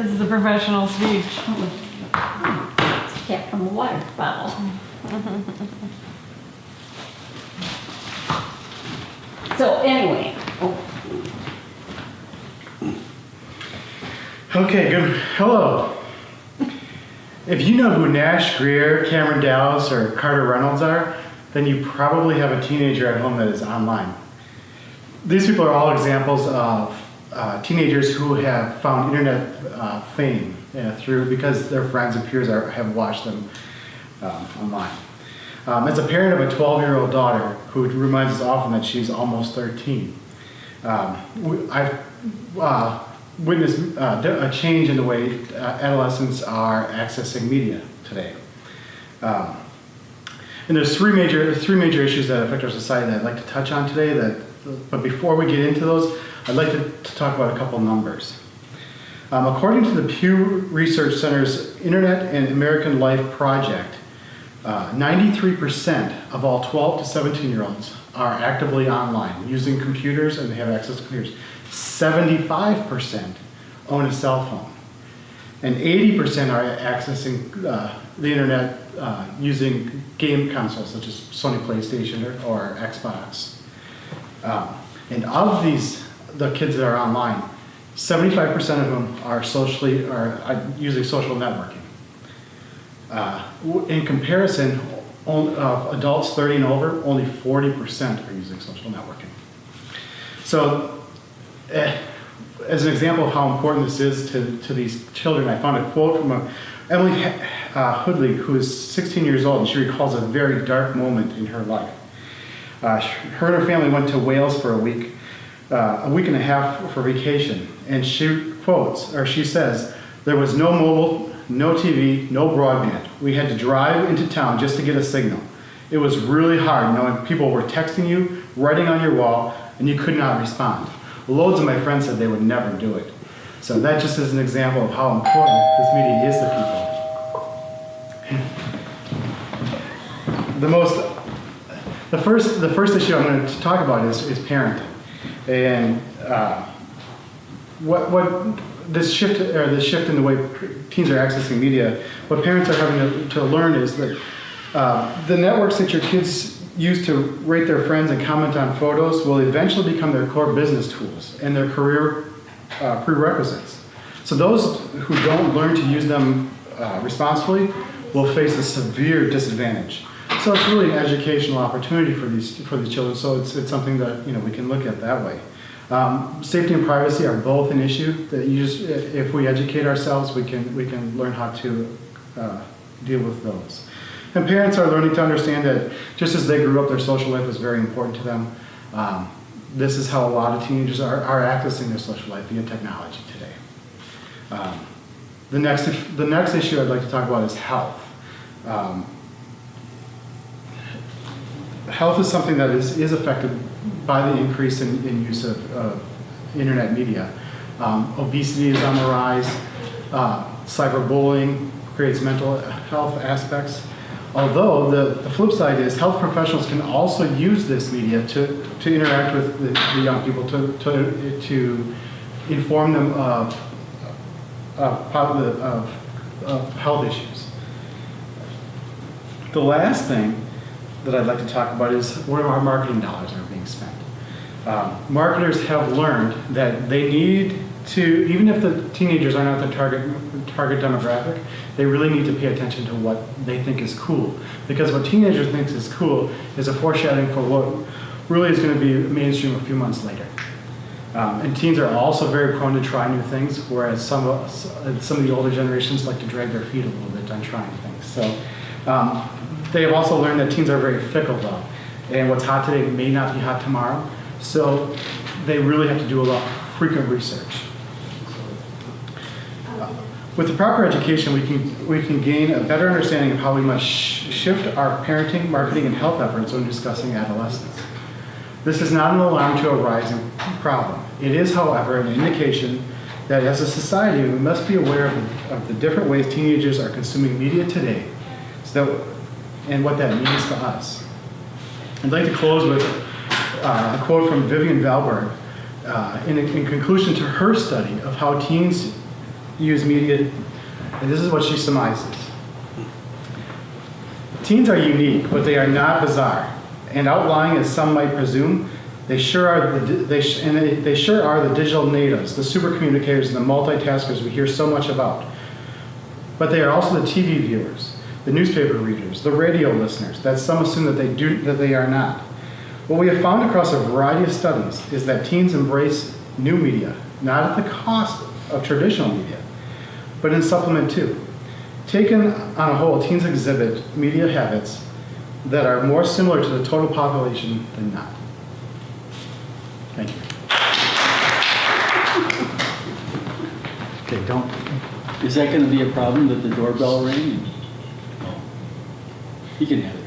This is a professional speech. It's a cat from a water bottle. So anyway, Okay, good. Hello. If you know who Nash Greer, Cameron Dallas, or Carter Reynolds are, then you probably have a teenager at home that is online. These people are all examples of teenagers who have found internet fame because their friends and peers have watched them online. As a parent of a 12-year-old daughter who reminds us often that she's almost 13, I've witnessed a change in the way adolescents are accessing media today. And there's three major issues that affect our society that I'd like to touch on today. But before we get into those, I'd like to talk about a couple numbers. According to the Pew Research Center's Internet and American Life Project, 93% of all 12 to 17-year-olds are actively online, using computers, and they have access to computers. 75% own a cell phone, and 80% are accessing the internet using game consoles such as Sony PlayStation or Xbox. And of the kids that are online, 75% of them are using social networking. In comparison, of adults 30 and over, only 40% are using social networking. So, as an example of how important this is to these children, I found a quote from Emily Hoodley, who is 16 years old, and she recalls a very dark moment in her life. Her and her family went to Wales for a week and a half for vacation, and she says, "There was no mobile, no TV, no broadband. We had to drive into town just to get a signal. It was really hard knowing people were texting you, writing on your wall, and you could not respond. Loads of my friends said they would never do it." So that just is an example of how important this media is to people. The first issue I'm going to talk about is parenting, and what this shift in the way teens are accessing media. What parents are having to learn is that the networks that your kids use to rate their friends and comment on photos will eventually become their core business tools and their career prerequisites. So those who don't learn to use them responsibly will face a severe disadvantage. So it's really an educational opportunity for these children. So it's something that we can look at that way. Safety and privacy are both an issue that if we educate ourselves, we can learn how to deal with those. And parents are learning to understand that just as they grew up, their social life was very important to them. This is how a lot of teenagers are accessing their social life via technology today. The next issue I'd like to talk about is health. Health is something that is affected by the increase in use of internet media. Obesity is on the rise. Cyberbullying creates mental health aspects. Although the flip side is health professionals can also use this media to interact with the young people, to inform them of health issues. The last thing that I'd like to talk about is where our marketing dollars are being spent. Marketers have learned that they need to, even if the teenagers are not the target demographic, they really need to pay attention to what they think is cool. Because what teenagers think is cool is a foreshadowing for what really is going to be mainstream a few months later. And teens are also very prone to try new things, whereas some of the older generations like to drag their feet a little bit on trying things. So they have also learned that teens are very fickle, though, and what's hot today may not be hot tomorrow. So they really have to do a lot of frequent research. With the proper education, we can gain a better understanding of how we must shift our parenting, marketing, and health efforts when discussing adolescence. This is not an alarm to a rising problem. It is, however, an indication that as a society, we must be aware of the different ways teenagers are consuming media today, and what that means to us. I'd like to close with a quote from Vivian Valberg in conclusion to her study of how teens use media, and this is what she surmises. Teens are unique, but they are not bizarre. And outlying, as some might presume, they sure are they sure are the digital natives, the super communicators, and the multitaskers we hear so much about. But they are also the TV viewers, the newspaper readers, the radio listeners that some assume that they are not. What we have found across a variety of studies is that teens embrace new media, not at the cost of traditional media, but in supplement too. Taken on a whole, teens exhibit media habits that are more similar to the total population than not. Thank you. Okay, don't. Is that going to be a problem that the doorbell rang? Oh. You can have it.